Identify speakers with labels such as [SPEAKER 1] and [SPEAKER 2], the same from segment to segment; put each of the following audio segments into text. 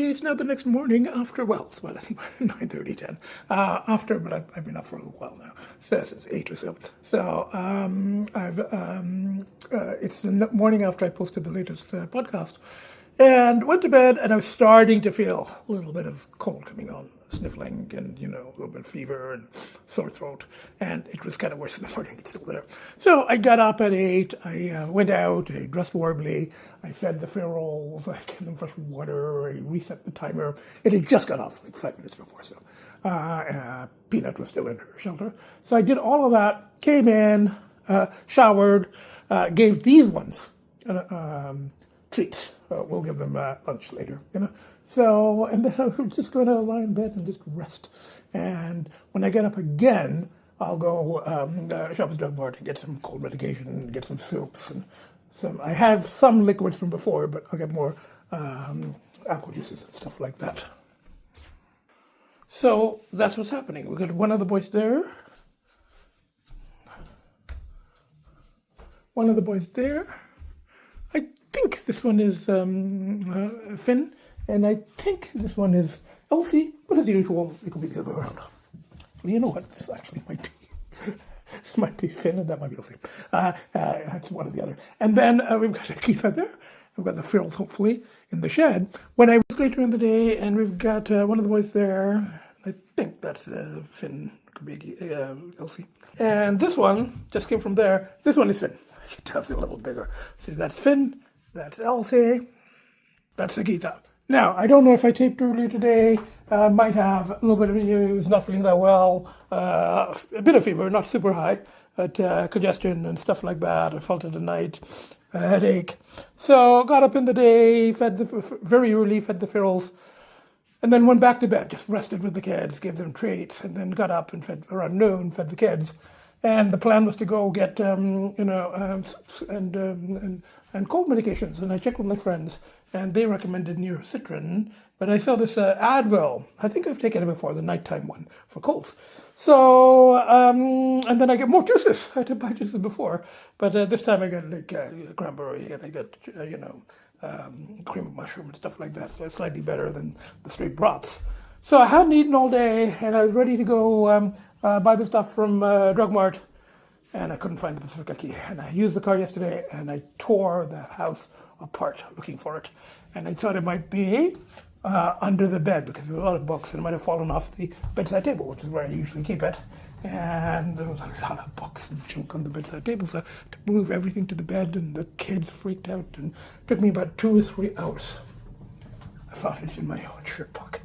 [SPEAKER 1] It's now the next morning after, well, it's about, I think, 9:30, 10. After, but I've been up for a little while now, so since 8 or so. So it's the morning after I posted the latest podcast, and went to bed, and I was starting to feel a little bit of cold coming on, sniffling, and a little bit of fever and sore throat, and it was kind of worse in the morning. It's still there. So I got up at 8. I went out. I dressed warmly. I fed the ferals. I gave them fresh water. I reset the timer. It had just got off like 5 minutes before, so Peanut was still in her shelter. So I did all of that. Came in, showered, gave these ones treats. We'll give them lunch later, So, and then I'm just going to lie in bed and just rest. And when I get up again, I'll go Shoppers Drug Mart and get some cold medication, get some soups, and I have some liquids from before, but I'll get more apple juices and stuff like that. So that's what's happening. We've got one of the boys there. One of the boys there. I think this one is Finn, and I think this one is Lcee, but as usual, it could be the other way around. Well, you know what? This actually might be. This might be Finn, and that might be Lcee. That's one or the other. And then we've got Agita there. We've got the ferals, hopefully, in the shed. When I was later in the day, and we've got one of the boys there. I think that's Finn, could be Lcee. And this one just came from there. This one is Finn. It does it a little bigger. See, that's Finn, that's Lcee, that's Agita. Now, I don't know if I taped earlier today. Might have a little bit of news, not feeling that well, a bit of fever, not super high, but congestion and stuff like that. I felt it at night, a headache. So got up in the day, very early, fed the ferals, and then went back to bed, just rested with the kids, gave them treats, and then got up and fed around noon, fed the kids. And the plan was to go get, and cold medications. And I checked with my friends, and they recommended Citron. But I saw this Advil. I think I've taken it before, the nighttime one for colds. So, and then I get more juices. I did buy juices before, but this time I got like cranberry, and I got cream of mushroom and stuff like that. So it's slightly better than the straight broths. So I hadn't eaten all day, and I was ready to go buy the stuff from Drug Mart, and I couldn't find the Pacifica key. And I used the car yesterday, and I tore the house apart looking for it. And I thought it might be under the bed, because there were a lot of books, and it might have fallen off the bedside table, which is where I usually keep it. And there was a lot of books and junk on the bedside table, so I had to move everything to the bed, and the kids freaked out, and it took me about 2 or 3 hours. I found it in my own shirt pocket.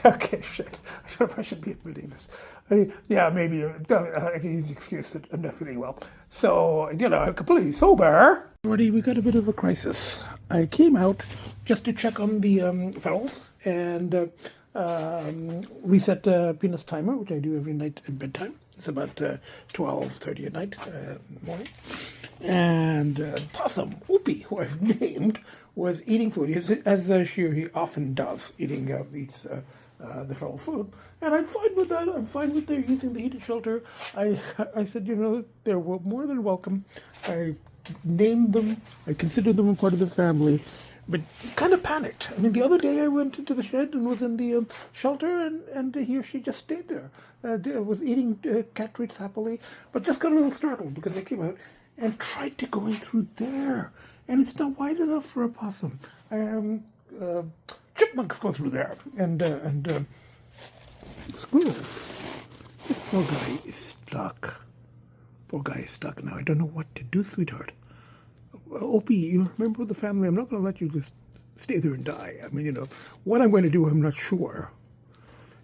[SPEAKER 1] Okay, shit. I don't know if I should be admitting this. Maybe I can use the excuse that I'm not feeling well. So, I'm completely sober. Already, we got a bit of a crisis. I came out just to check on the ferals and reset Peanut's timer, which I do every night at bedtime. It's about 12:30 at night, morning. And Possum, Opie, who I've named, was eating food, as he often does, eats the feral food. And I'm fine with that. I'm fine with their using the heated shelter. I said, they're more than welcome. I named them. I considered them a part of the family. But kind of panicked. I mean, the other day I went into the shed and was in the shelter, and he or she just stayed there. Was eating cat treats happily, but just got a little startled because I came out and tried to go in through there. And it's not wide enough for a possum. Chipmunks go through there, and squirrels. This poor guy is stuck. Poor guy is stuck now. I don't know what to do, sweetheart. Opie, you remember the family. I'm not going to let you just stay there and die. I mean, what I'm going to do, I'm not sure.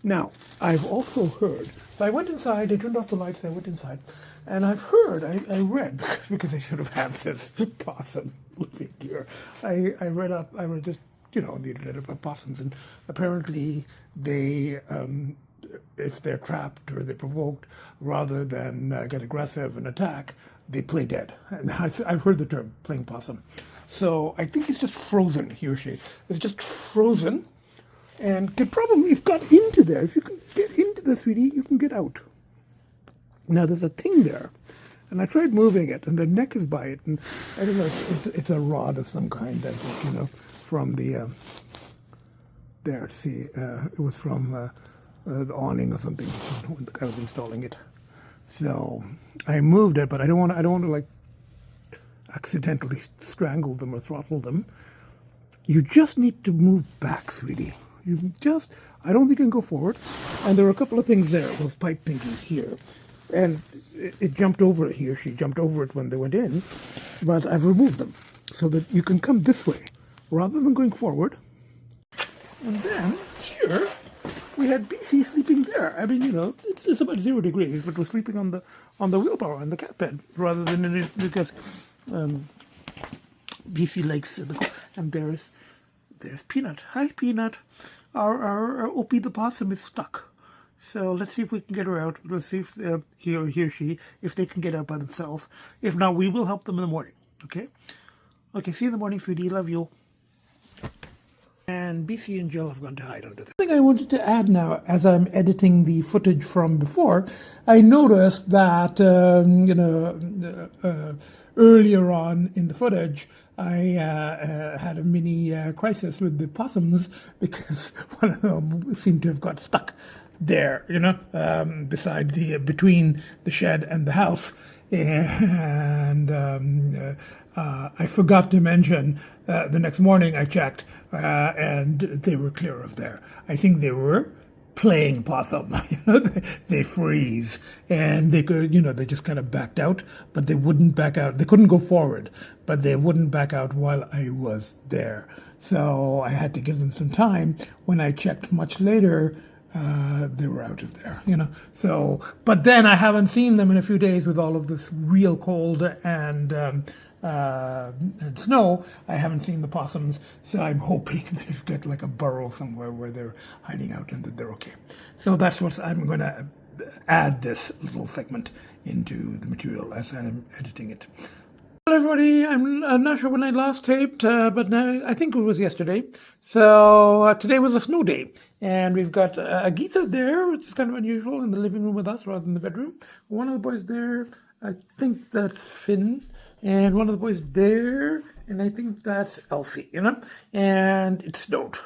[SPEAKER 1] Now, I've also heard. So I went inside. I turned off the lights. I went inside. And I've heard, I read, because I sort of have this possum living here. I read just, on the internet about possums, and apparently they, if they're trapped or they're provoked, rather than get aggressive and attack, they play dead. And I've heard the term, playing possum. So I think he's just frozen, he or she. It's just frozen, and could probably, if got into there, if you can get into the sweetie, you can get out. Now, there's a thing there, and I tried moving it, and the neck is by it, and I don't know, it's a rod of some kind, I think, from the there to see. It was from the awning or something when the guy was installing it. So I moved it, but I don't want to like accidentally strangle them or throttle them. You just need to move back, sweetie. I don't think you can go forward. And there were a couple of things there, those pipe pinkies here. And it jumped over it here. She jumped over it when they went in. But I've removed them so that you can come this way rather than going forward. And then here we had Bcee sleeping there. I mean, it's about 0 degrees, but we're sleeping on the wheelbarrow in the cat bed rather than in it because Bcee likes the cold. And there's Peanut. Hi, Peanut. Our Opie the possum is stuck. So let's see if we can get her out. Let's see if he or she, if they can get out by themselves. If not, we will help them in the morning. Okay? Okay, see you in the morning, sweetie. Love you. And Bcee and Jill have gone to hide under the thing I wanted to add now, as I'm editing the footage from before, I noticed that, earlier on in the footage, I had a mini crisis with the possums because one of them seemed to have got stuck there, between the shed and the house. And I forgot to mention the next morning I checked and they were clear of there. I think they were playing possum. They freeze and they could, they just kind of backed out, but they wouldn't back out. They couldn't go forward, but they wouldn't back out while I was there. So I had to give them some time. When I checked much later, they were out of there, So, but then I haven't seen them in a few days with all of this real cold and snow. I haven't seen the possums, so I'm hoping they've got like a burrow somewhere where they're hiding out and that they're okay. So that's what I'm going to add this little segment into the material as I'm editing it. Hello everybody, I'm not sure when I last taped, but now, I think it was yesterday. So today was a snow day, and we've got Agita there, which is kind of unusual, in the living room with us rather than the bedroom. One of the boys there, I think that's Finn, and one of the boys there, and I think that's Lcee, and it snowed.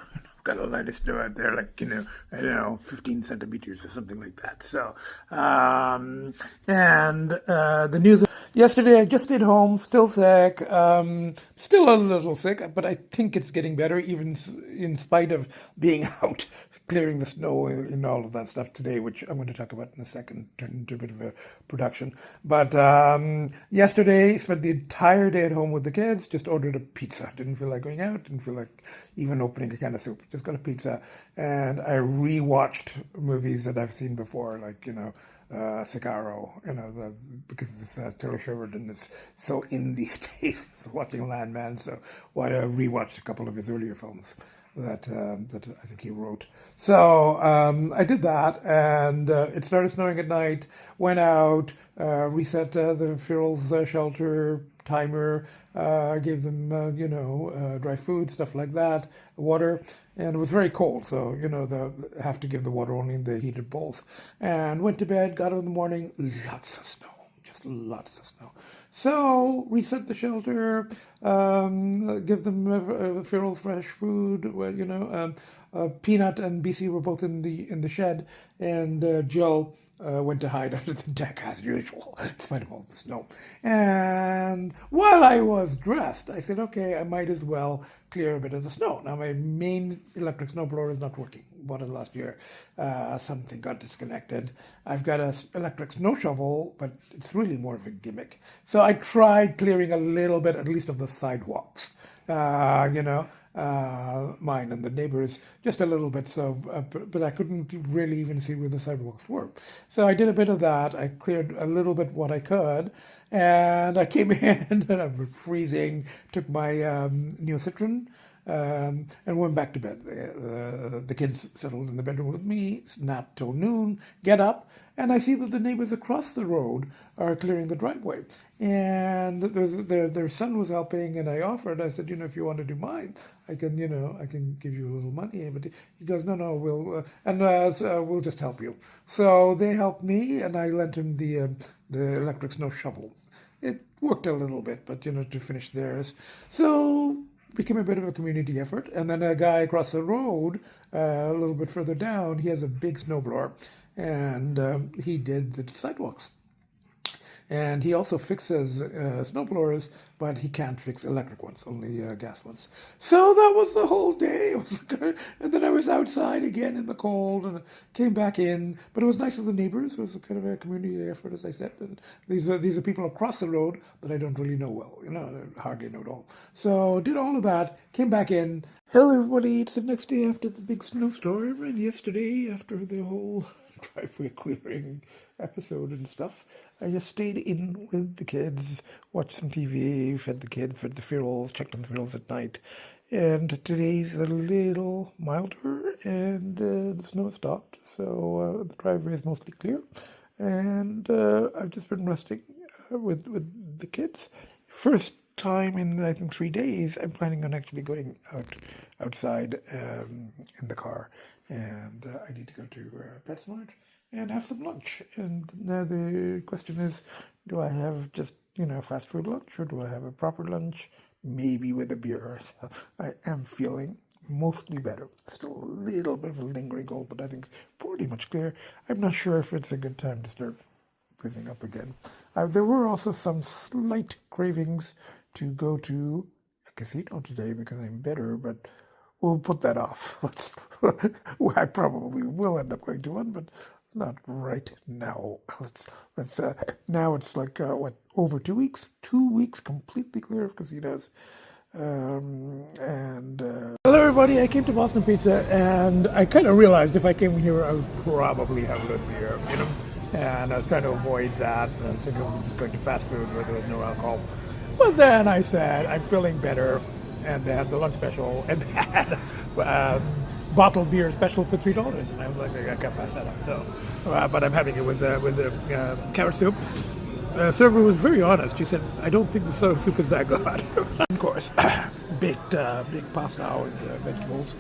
[SPEAKER 1] Got a lot of snow out there, like, 15 centimeters or something like that. So, the news yesterday, I just stayed home, still sick, still a little sick, but I think it's getting better, even in spite of being out, clearing the snow and all of that stuff today, which I'm going to talk about in a second, turn into a bit of a production. But yesterday, spent the entire day at home with the kids, just ordered a pizza. Didn't feel like going out, didn't feel like even opening a can of soup. Just got a pizza. And I rewatched movies that I've seen before, like, Sicaro, because this Taylor Sheridan is so in these days, watching Landman, so I rewatched a couple of his earlier films that I think he wrote. So I did that, and it started snowing at night, went out, reset the Feral's shelter timer, gave them, dry food, stuff like that, water, and it was very cold, so, they have to give the water only in the heated bowls. And went to bed, got up in the morning, lots of snow. Just lots of snow. So reset the shelter, give them feral fresh food. Peanut and Bcee were both in the shed, and Jill went to hide under the deck as usual, in spite of all the snow. And while I was dressed, I said, okay, I might as well clear a bit of the snow. Now, my main electric snowblower is not working. Bought it last year. Something got disconnected. I've got an electric snow shovel, but it's really more of a gimmick. So I tried clearing a little bit, at least of the sidewalks. Mine and the neighbors, just a little bit. So, but I couldn't really even see where the sidewalks were. So I did a bit of that. I cleared a little bit what I could, and I came in and I was freezing. Took my neocitrin. And went back to bed. The kids settled in the bedroom with me, napped till noon, get up, and I see that the neighbors across the road are clearing the driveway. And their son was helping, and I offered, I said, if you want to do mine, I can give you a little money. But he goes, no, we'll just help you. So they helped me, and I lent him the electric snow shovel. It worked a little bit, but to finish theirs. So became a bit of a community effort. And then a guy across the road, a little bit further down, he has a big snowblower, and he did the sidewalks. And he also fixes snowblowers, but he can't fix electric ones, only gas ones. So that was the whole day. It was good. And then I was outside again in the cold and came back in. But it was nice of the neighbors. It was kind of a community effort, as I said. And these are people across the road that I don't really know well. I hardly know at all. So did all of that, came back in. Hello, everybody. It's the next day after the big snowstorm. And yesterday, after the whole driveway clearing episode and stuff, I just stayed in with the kids, watched some TV, fed the kids, fed the fearles, checked on the fearles at night. And today's a little milder, and the snow has stopped, so the driveway is mostly clear. And I've just been resting with the kids. First time in, I think, 3 days, I'm planning on actually going outside in the car. And I need to go to PetSmart and have some lunch. And now the question is, do I have just, fast food lunch, or do I have a proper lunch, maybe with a beer? So I am feeling mostly better. Still a little bit of a lingering cold, but I think pretty much clear. I'm not sure if it's a good time to start breathing up again. There were also some slight cravings to go to a casino today because I'm better, but we'll put that off. I probably will end up going to one, but not right now. Let's now it's like over 2 weeks? 2 weeks completely clear of casinos. Hello everybody, I came to Boston Pizza and I kind of realized if I came here I would probably have a beer, and I was trying to avoid that. I was thinking of just going to fast food where there was no alcohol. But then I said I'm feeling better, and they had the lunch special, and they had bottled beer special for $3, and I was like, I can't pass that up. So, but I'm having it with the carrot soup. The server was very honest. She said, "I don't think the soup is that good." Of course, baked pasta with vegetables,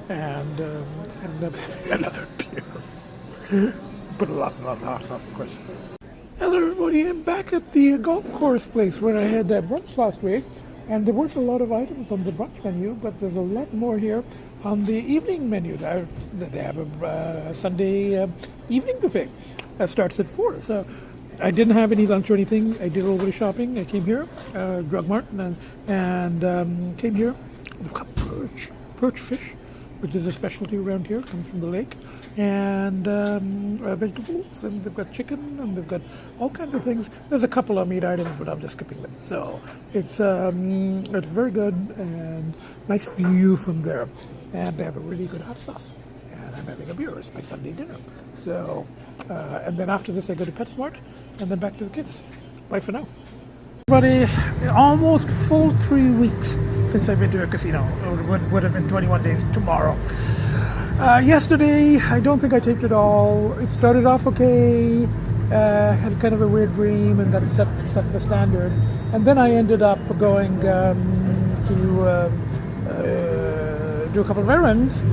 [SPEAKER 1] and I'm having another beer. Put lots and lots of hot sauce, of course. Hello, everybody. I'm back at the golf course place where I had brunch last week. And there weren't a lot of items on the brunch menu, but there's a lot more here on the evening menu. They have a Sunday evening buffet that starts at 4. So I didn't have any lunch or anything. I did a little bit of shopping. I came here, Drug Mart, and came here. They've got perch fish, which is a specialty around here. Comes from the lake. And vegetables, and they've got chicken, and they've got all kinds of things. There's a couple of meat items, but I'm just skipping them. So it's very good and nice view from there. And they have a really good hot sauce. And I'm having a beer. It's my Sunday dinner. So and then after this, I go to PetSmart, and then back to the kids. Bye for now. Everybody, almost full 3 weeks since I've been to a casino. It would have been 21 days tomorrow. Yesterday, I don't think I taped it all. It started off okay, had kind of a weird dream, and that set the standard. And then I ended up going to do a couple of errands.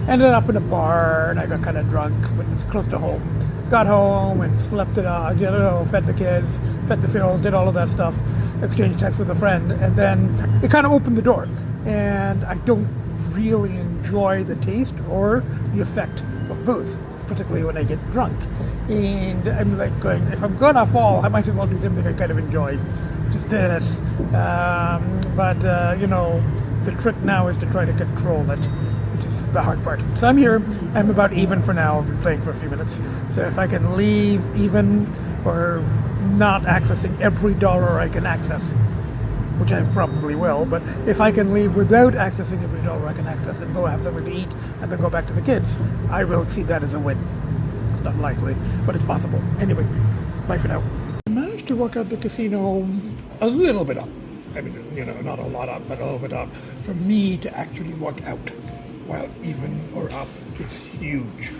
[SPEAKER 1] Ended up in a bar, and I got kind of drunk, but it's close to home. Got home and slept it out, fed the kids, fed the fearles, did all of that stuff, exchanged texts with a friend, and then it kind of opened the door. And I don't really enjoy the taste or the effect of booze, particularly when I get drunk. And I'm like going, if I'm gonna fall, I might as well do something I kind of enjoy, just this. But the trick now is to try to control it, which is the hard part. So I'm here, I'm about even for now, I've been playing for a few minutes. So if I can leave even, or not accessing every dollar I can access, which I probably will, but if I can leave without accessing every dollar I can access and go have something to eat and then go back to the kids, I will see that as a win. It's not likely, but it's possible. Anyway, bye for now. I managed to work out the casino a little bit up. I mean, not a lot up, but a little bit up. For me to actually work out while even or up is huge.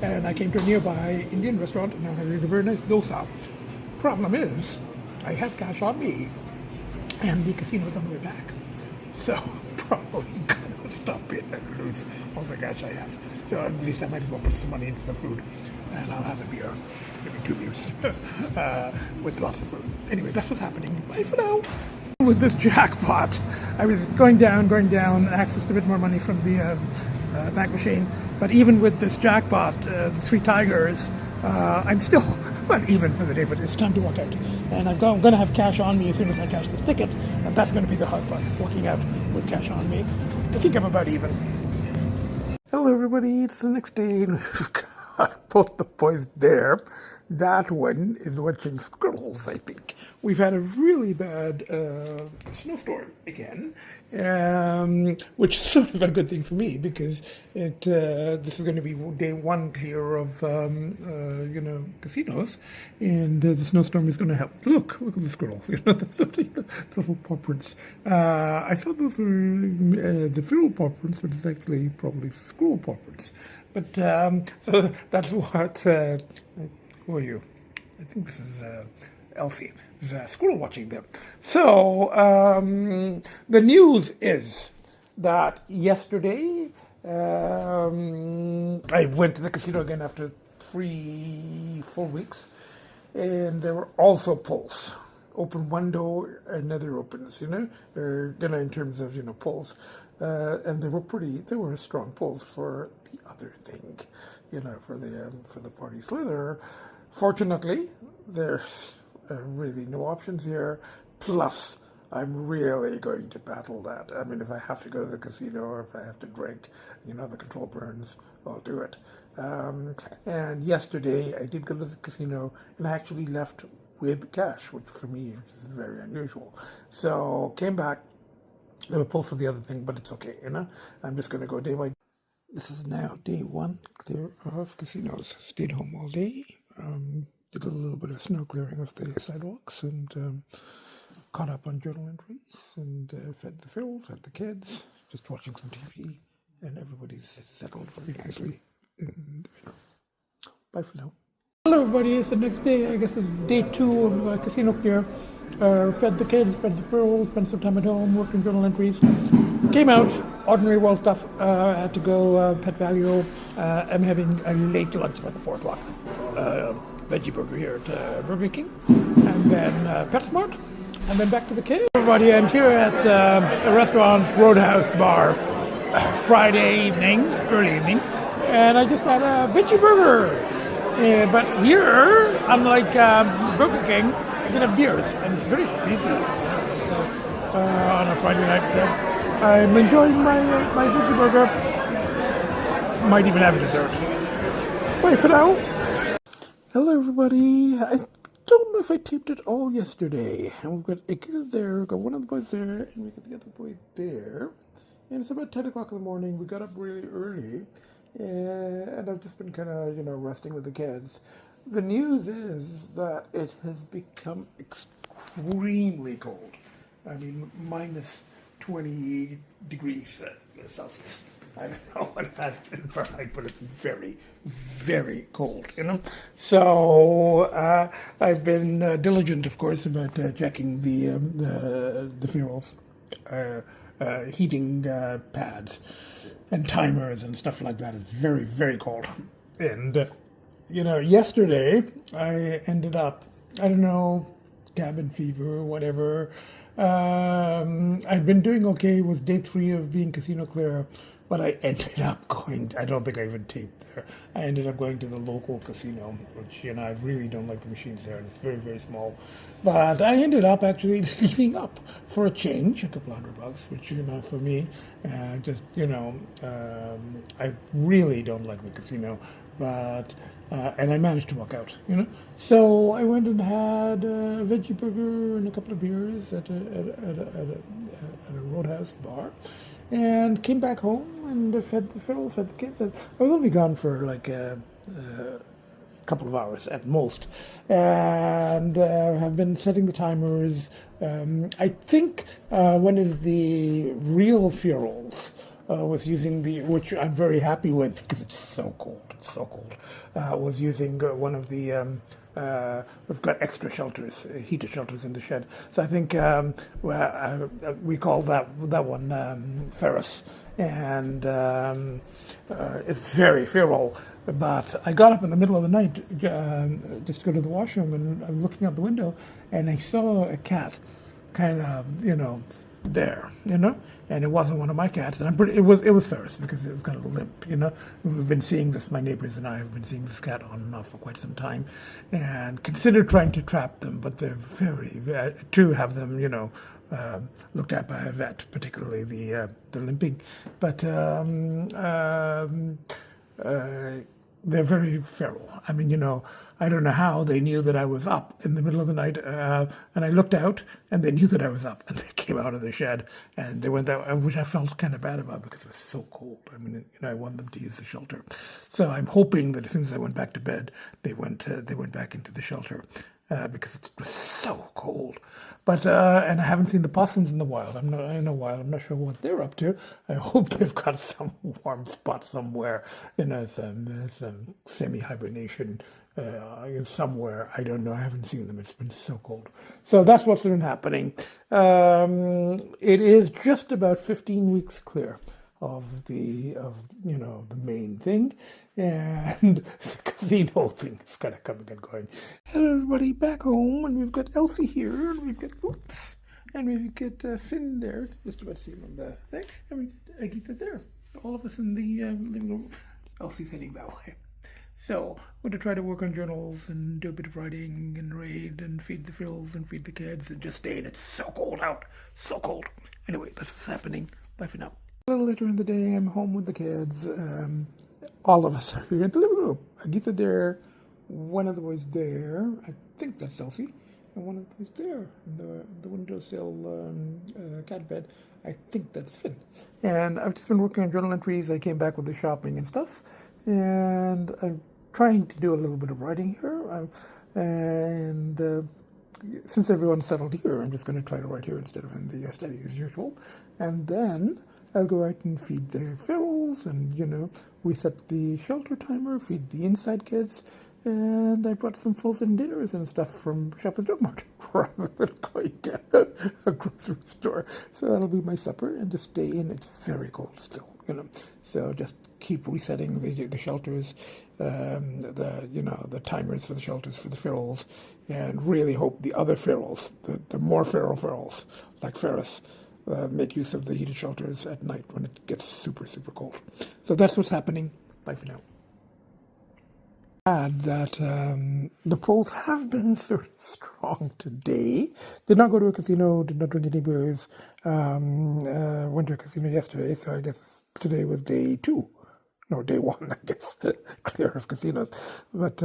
[SPEAKER 1] And I came to a nearby Indian restaurant and I had a very nice dosa. Problem is, I have cash on me. And the casino is on the way back. So probably gonna stop in and lose all the cash I have. So at least I might as well put some money into the food. And I'll have a beer, maybe 2 beers, with lots of food. Anyway, that's what's happening. Bye for now. With this jackpot, I was going down, accessed a bit more money from the bank machine. But even with this jackpot, the 3 tigers, I'm still not even for the day, but it's time to walk out. And I'm going to have cash on me as soon as I cash this ticket, and that's going to be the hard part, walking out with cash on me. I think I'm about even. Hello everybody, it's the next day, and we've got both the boys there. That one is watching squirrels, I think. We've had a really bad snowstorm again, which is sort of a good thing for me because this is going to be day 1 clear of casinos, and the snowstorm is going to help. Look at the squirrels, the little paw prints. I thought those were the feral paw prints, but it's actually probably squirrel paw prints. But so that's what. Who are you? I think this is Lcee. There's a squirrel watching them. So the news is that yesterday I went to the casino again after 3 full weeks, and there were also pulls. Open one door, another opens. In terms of pulls, and they were strong pulls for the other thing, for the partyslithr. Fortunately, there's really no options here. Plus, I'm really going to battle that. I mean, if I have to go to the casino or if I have to drink, the control burns, I'll do it. And yesterday, I did go to the casino, and I actually left with cash, which for me is very unusual. So, came back. There were pulls for the other thing, but it's okay, I'm just going to go day by day. This is now day 1 clear of casinos. Stayed home all day. Did a little bit of snow clearing of the sidewalks, and caught up on journal entries, and fed the Phil, fed the kids, just watching some TV, and everybody's settled very nicely. And, bye for now. Hello everybody, it's the next day. I guess it's day 2 of casino clear. Fed the kids, fed the Phil, spent some time at home, working journal entries. Came out, ordinary world stuff. Had to go Pet Value. I'm having a late lunch, like 4 o'clock. Veggie burger here at Burger King, and then PetSmart, and then back to the kids. Everybody, I'm here at a restaurant, Roadhouse Bar, Friday evening, early evening, and I just had a veggie burger. But here, unlike Burger King, I can have beers, and it's very easy on a Friday night. So I'm enjoying my veggie burger. Might even have a dessert. Bye for now. Hello everybody. I don't know if I taped it all yesterday. And we've got Agita there, we've got one of the boys there, and we got the other boy there. And it's about 10 o'clock in the morning. We got up really early, and I've just been kind of, resting with the kids. The news is that it has become extremely cold. I mean, minus 20 degrees Celsius. I don't know what that is in Fahrenheit, but it's very, very cold, So I've been diligent, of course, about checking the fuels, heating pads, and timers and stuff like that. It's very, very cold. And yesterday I ended up, I don't know, cabin fever or whatever. I'd been doing okay with day 3 of being casino clear, but I ended up going, I don't think I even taped there. I ended up going to the local casino, which, I really don't like the machines there, and it's very, very small. But I ended up actually leaving up for a change, a couple $100, which, for me, I really don't like the casino. But, and I managed to walk out, So I went and had a veggie burger and a couple of beers at a Roadhouse bar, and came back home and fed the Phil, fed the kids. I was only gone for like a couple of hours at most, and have been setting the timers. I think one of the real ferals was using which I'm very happy with because it's so cold. It's so cold. Was using one of the. We've got extra shelters, heater shelters in the shed. So I think we call that one Ferris, and it's very feral. But I got up in the middle of the night just to go to the washroom, and I'm looking out the window, and I saw a cat kind of, there, and it wasn't one of my cats. And it was Ferris because it was kind of limp, We've been seeing this, my neighbors and I have been seeing this cat on and off for quite some time, and considered trying to trap them, but they're to have them, looked at by a vet, particularly the limping, but they're very feral. I mean, I don't know how they knew that I was up in the middle of the night, and I looked out, and they knew that I was up, and they came out of the shed, and they went out, which I felt kind of bad about because it was so cold. I mean, I wanted them to use the shelter, so I'm hoping that as soon as I went back to bed, they went back into the shelter. Because it was so cold. But and I haven't seen the possums in a while. I'm not sure what they're up to. I hope they've got some warm spot somewhere, some semi-hibernation somewhere. I don't know. I haven't seen them. It's been so cold. So that's what's been happening. It is just about 15 weeks clear of the main thing, and the casino thing is kind of coming and going. Hello everybody, back home, and we've got Lcee here, and we've got we've got Finn there, just about to see him on the thing, and we've got Agita there. All of us in the living room. Lcee's heading that way. So we're going to try to work on journals and do a bit of writing and read and feed the frills and feed the kids and just stay in. It's so cold out, so cold. Anyway, that's what's happening. Bye for now. A little later in the day, I'm home with the kids. All of us are here in the living room. Agita there, one of the boys there. I think that's Lcee, and one of the boys there in the windowsill cat bed. I think that's Finn. And I've just been working on journal entries. I came back with the shopping and stuff, and I'm trying to do a little bit of writing here. Since everyone's settled here, I'm just going to try to write here instead of in the study as usual, and then I'll go out and feed the ferals and, reset the shelter timer, feed the inside kids, and I brought some frozen dinners and stuff from Shoppers Drug Mart rather than going to a grocery store. So that'll be my supper and just stay in. It's very cold still, So just keep resetting the shelters, the timers for the shelters for the ferals, and really hope the other ferals, the more feral ferals, like Ferris, make use of the heated shelters at night when it gets super, super cold. So that's what's happening. Bye for now. Add that the polls have been sort of strong today. Did not go to a casino, did not drink any booze. Went to a casino yesterday, so I guess today was day 2. No, day 1, I guess, clear of casinos. But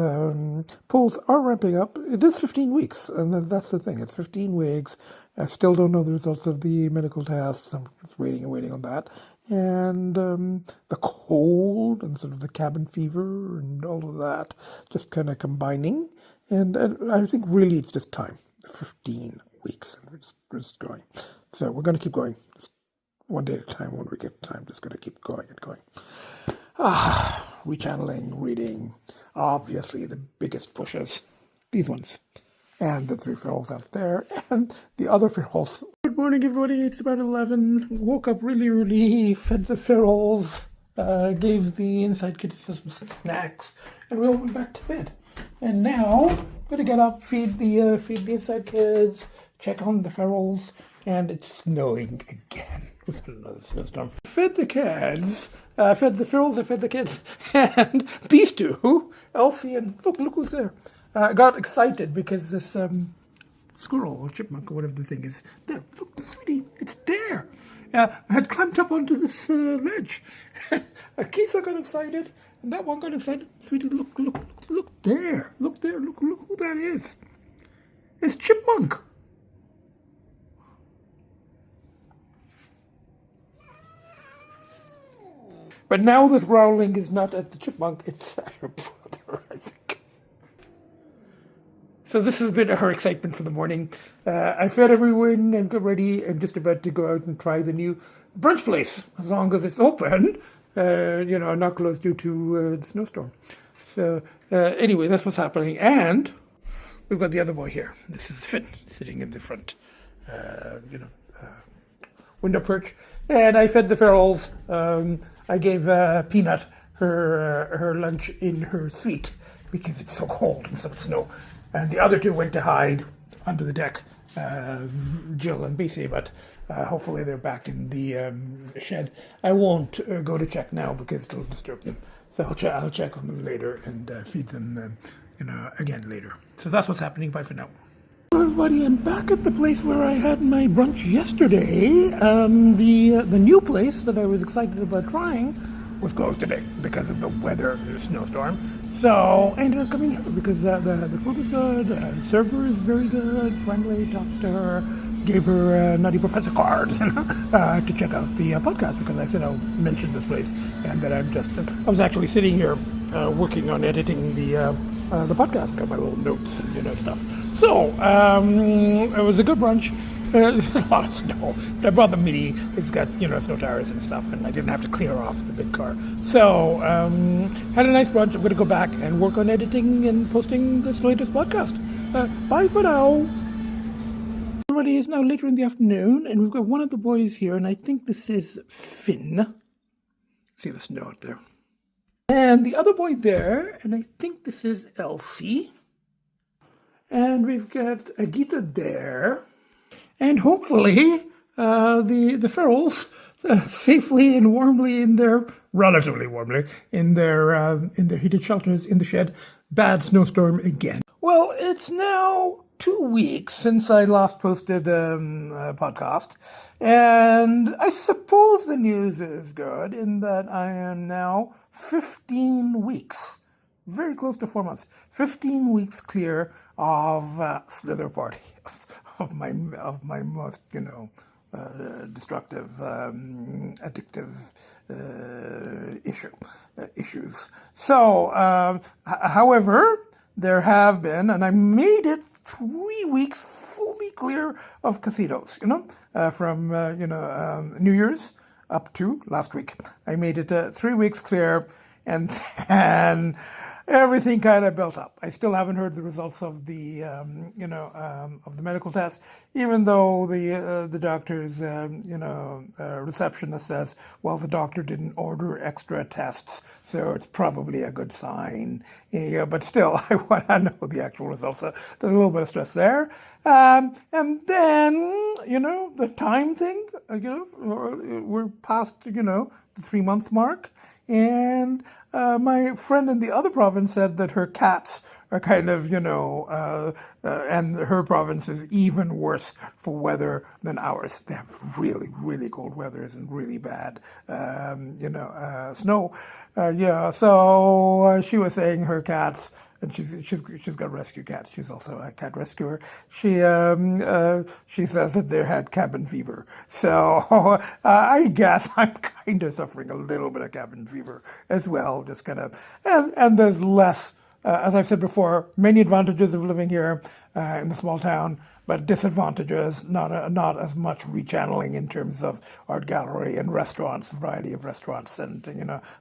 [SPEAKER 1] polls are ramping up. It is 15 weeks, and that's the thing. It's 15 weeks. I still don't know the results of the medical tests. I'm just waiting on that. And the cold and sort of the cabin fever and all of that just kind of combining. And I think really it's just time, 15 weeks, and we're just going. So we're going to keep going, just one day at a time when we get time, just going to keep going and going. Rechanneling, reading, obviously the biggest pushes, these ones, and the 3 ferals out there, and the other ferals. Good morning, everybody. It's about 11. Woke up really early, fed the ferals, gave the inside kids some snacks, and we all went back to bed. And now I'm gonna get up, feed the inside kids, check on the ferals, and it's snowing again. We got another snowstorm. Fed the kids. Fed the ferals, I fed the kids, and these two, Lcee and, look who's there, got excited because this squirrel or chipmunk or whatever the thing is, there, look, sweetie, it's there. I had climbed up onto this ledge. Akisa got excited, and that one got excited. Sweetie, look there, look who that is. It's Chipmunk. But now this growling is not at the chipmunk, it's at her brother, I think. So this has been her excitement for the morning. I fed everyone and got ready. I'm just about to go out and try the new brunch place, as long as it's open, not closed due to the snowstorm. So anyway, that's what's happening. And we've got the other boy here. This is Finn, sitting in the front, window perch, and I fed the ferals. I gave Peanut her lunch in her suite because it's so cold and some snow, and the other two went to hide under the deck Jill and Bcee, but hopefully they're back in the shed. I won't go to check now because it'll disturb them. So I'll check on them later and feed them, again later. So that's what's happening. Bye for now. Hello everybody, I'm back at the place where I had my brunch yesterday. The new place that I was excited about trying was closed today because of the weather, the snowstorm. So I ended up coming here because the food was good, the server is very good, friendly, talked to her, gave her a Nutty Professor card to check out the podcast because I said I'll mention this place and that I was actually sitting here working on editing the podcast, got my little notes and stuff. So it was a good brunch. There's a lot of snow. I brought the Mini. It's got snow tires and stuff, and I didn't have to clear off the big car. So had a nice brunch. I'm going to go back and work on editing and posting this latest podcast. Bye for now. Everybody, is now later in the afternoon, and we've got one of the boys here, and I think this is Finn. See the snow out there. And the other boy there, and I think this is Lcee. And we've got Agita there. And hopefully the ferals safely and warmly relatively warmly in their heated shelters in the shed. Bad snowstorm again. Well, it's now 2 weeks since I last posted a podcast. And I suppose the news is good in that I am now 15 weeks, very close to 4 months, 15 weeks clear of Slither party, of my most destructive, addictive issues. So, however, there have been, and I made it 3 weeks fully clear of casinos. From New Year's up to last week. I made it 3 weeks clear, and then everything kind of built up. I still haven't heard the results of the of the medical test, even though the doctor's receptionist says, well, the doctor didn't order extra tests, so it's probably a good sign. Yeah, but still, I want to know the actual results. So there's a little bit of stress there. And then, the time thing, we're past, the 3 month mark. And my friend in the other province said that her cats are kind of, and her province is even worse for weather than ours. They have really, really cold weathers and really bad, snow. So she was saying her cats, and she's got rescue cats. She's also a cat rescuer. She says that they had cabin fever. So I guess I'm kind of suffering a little bit of cabin fever as well. Just kind of, and there's less. As I've said before, many advantages of living here in the small town, but disadvantages, not as much rechanneling in terms of art gallery and restaurants, variety of restaurants and,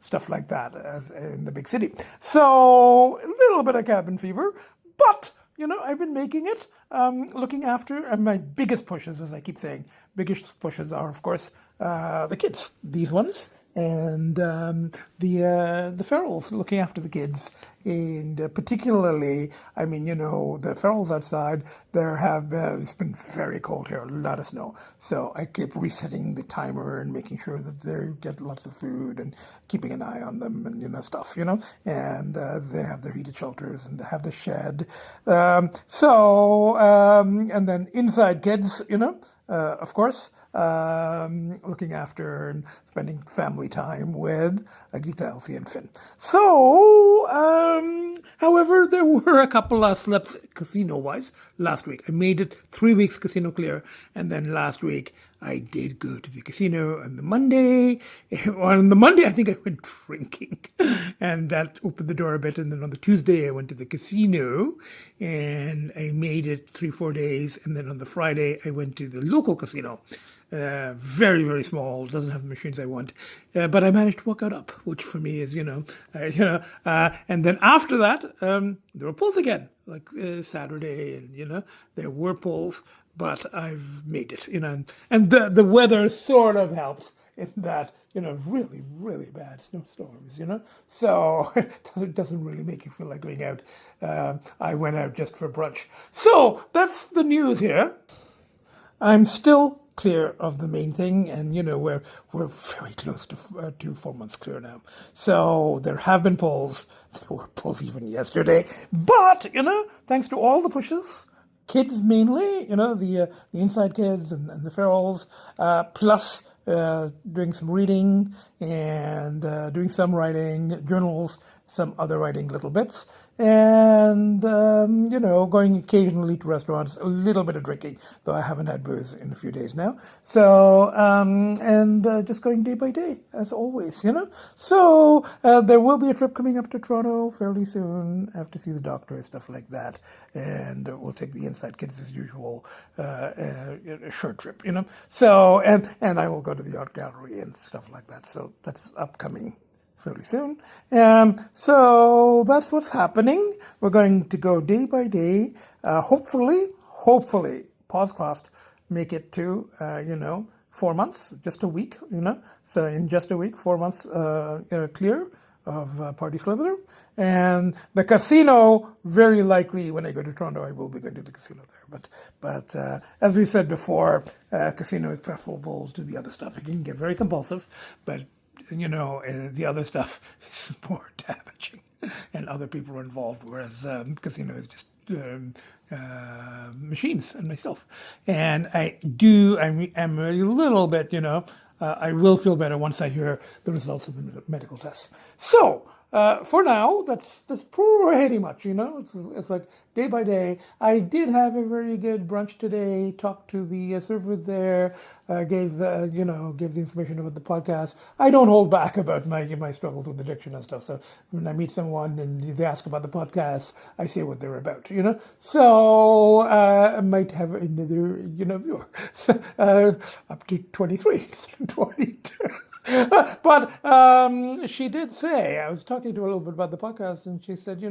[SPEAKER 1] stuff like that as in the big city. So a little bit of cabin fever, but, I've been making it, looking after, and my biggest pushes, as I keep saying, biggest pushes are, of course, the kids, these ones. And the ferals, looking after the kids, and particularly, the ferals outside. It's been very cold here, a lot of snow. So I keep resetting the timer and making sure that they get lots of food and keeping an eye on them and stuff. And they have their heated shelters and they have the shed. And then inside kids, of course. Looking after and spending family time with Agita, Lcee and FInn. So, however, there were a couple of slips casino-wise last week. I made it 3 weeks casino clear, and then last week I did go to the casino on the Monday. On the Monday, I think I went drinking, and that opened the door a bit. And then on the Tuesday, I went to the casino, and I made it 3-4 days. And then on the Friday, I went to the local casino. Very, very small, doesn't have the machines I want. But I managed to walk out up, which for me is, and then after that, there were polls again, like Saturday, and, there were polls, but I've made it, and the weather sort of helps. in that, really, really bad snowstorms, So it doesn't really make you feel like going out. I went out just for brunch. So that's the news here. I'm still clear of the main thing, and we're very close to 4 months clear now. So there have been polls. There were polls even yesterday, but thanks to all the pushes, kids mainly, the inside kids and the ferals, plus doing some reading and doing some writing, journals, some other writing little bits, and, going occasionally to restaurants, a little bit of drinking, though I haven't had booze in a few days now. So, and just going day by day, as always, So, there will be a trip coming up to Toronto fairly soon. I have to see the doctor, stuff like that. And we'll take the inside kids as usual, a short trip, So, and I will go to the art gallery and stuff like that. So that's upcoming fairly soon. So that's what's happening. We're going to go day by day. Hopefully, pause crossed, make it to, 4 months, just a week, So in just a week, 4 months clear of partyslithr. And the casino, very likely when I go to Toronto, I will be going to the casino there. But as we said before, casino is preferable to the other stuff. It can get very compulsive, but the other stuff is more damaging, and other people are involved, whereas casino is just machines and myself. And I'm a little bit, I will feel better once I hear the results of the medical tests. So, for now, that's pretty much, it's like day by day. I did have a very good brunch today, talked to the server there, gave the information about the podcast. I don't hold back about my struggles with addiction and stuff. So when I meet someone and they ask about the podcast, I say what they're about, So I might have another, viewer, up to 23, 22. But she did say, I was talking to her a little bit about the podcast, and she said,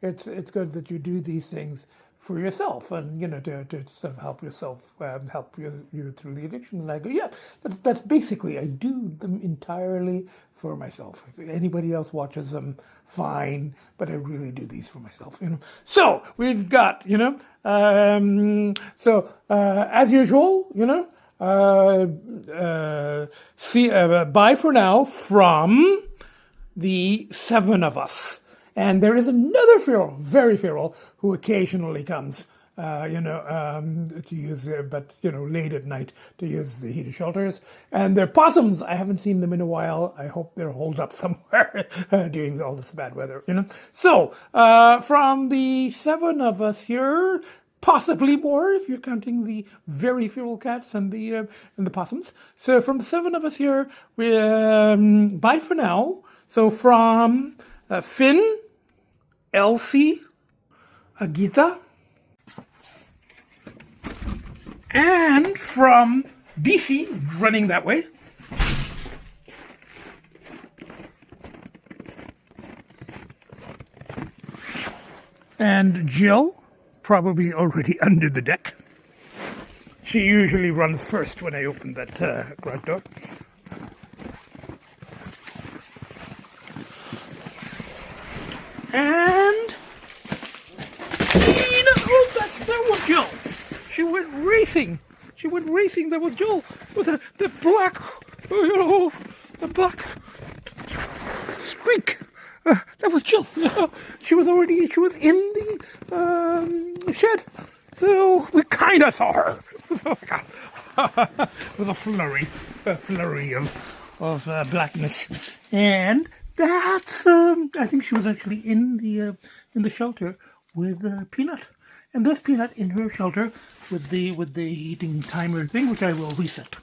[SPEAKER 1] it's good that you do these things for yourself, and to sort of help yourself, help you through the addiction. And I go, yeah, that's basically, I do them entirely for myself. If anybody else watches them, fine, but I really do these for myself. So we've got, as usual, bye for now from the 7 of us. And there is another feral, very feral, who occasionally comes, to use, but late at night to use the heated shelters. And they're possums. I haven't seen them in a while. I hope they're holed up somewhere during all this bad weather, So, from the 7 of us here, possibly more if you're counting the very feral cats and the possums. So from the 7 of us here, we bye for now. So from Finn, Lcee, Agita, and from Bcee, running that way, and Jill, probably already under the deck. She usually runs first when I open that garage door. And that was Jill. She went racing. That was Jill with the black, the black streak. That was Jill. She was in the shed, so we kind of saw her. So, it was a flurry of blackness, and that's. I think she was actually in the shelter with Peanut, and there's Peanut in her shelter with the heating timer thing, which I will reset,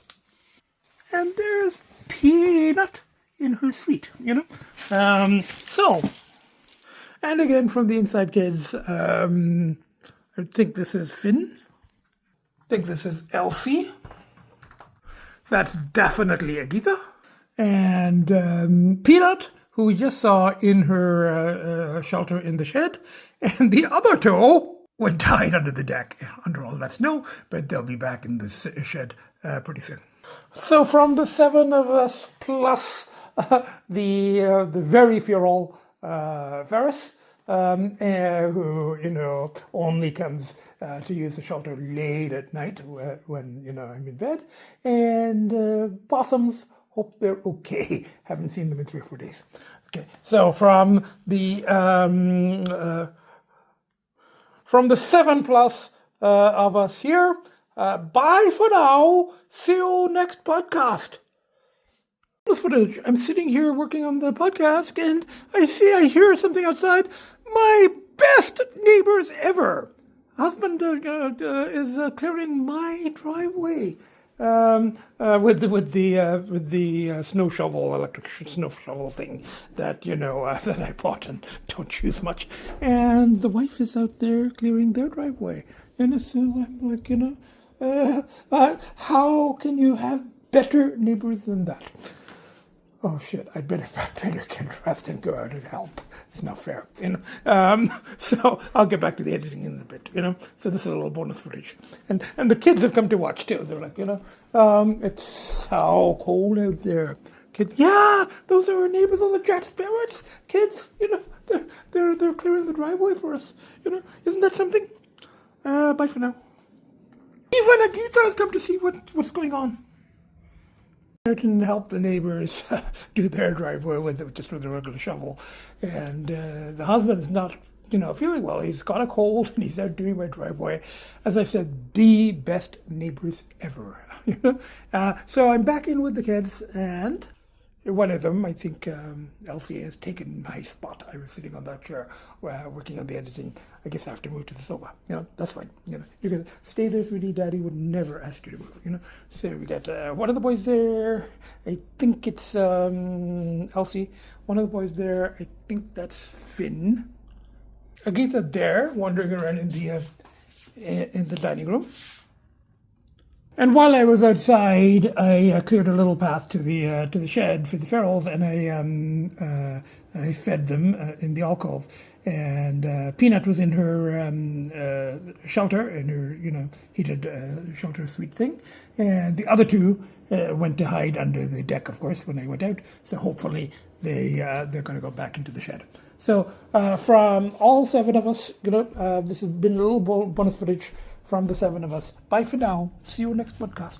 [SPEAKER 1] and there's Peanut in her suite, So, and again from the inside kids, I think this is Finn. I think this is Lcee. That's definitely Agita. And Peanut, who we just saw in her shelter in the shed. And the other two died under the deck, under all that snow, but they'll be back in the shed pretty soon. So from the seven of us plus the very feral Ferris, who only comes to use the shelter late at night when I'm in bed, and Possums. Hope they're okay. Haven't seen them in 3 or 4 days. Okay, so from the 7 plus of us here, bye for now. See you next podcast. This footage. I'm sitting here working on the podcast, and I hear something outside. My best neighbors ever. Husband is clearing my driveway. With the snow shovel, electric snow shovel thing that that I bought and don't use much, and the wife is out there clearing their driveway, and so I'm like, how can you have better neighbors than that? Oh shit! I better get dressed and go out and help. It's not fair, So I'll get back to the editing in a bit, So this is a little bonus footage, and the kids have come to watch too. They're like, it's so cold out there. Kids, yeah, those are our neighbors, those are Jack Sparrows. Kids, they're clearing the driveway for us. Isn't that something? Bye for now. Even Agita has come to see what's going on. I can help the neighbors do their driveway with a regular shovel, and the husband is not feeling well. He's got a cold and he's out doing my driveway. As I said, the best neighbors ever. So I'm back in with the kids, and one of them, I think Lcee, has taken my spot. I was sitting on that chair working on the editing. I guess I have to move to the sofa. That's fine. You're going to stay there, sweetie. Daddy would never ask you to move. So we got one of the boys there. I think it's Lcee. One of the boys there. I think that's Finn. Agita there, wandering around in the dining room. And while I was outside, I cleared a little path to the shed for the ferals, and I fed them in the alcove. And Peanut was in her shelter, in her heated shelter suite thing, and the other two went to hide under the deck, of course, when I went out. So hopefully they're going to go back into the shed. So from all 7 of us, this has been a little bonus footage from the 7 of us. Bye for now. See you next podcast.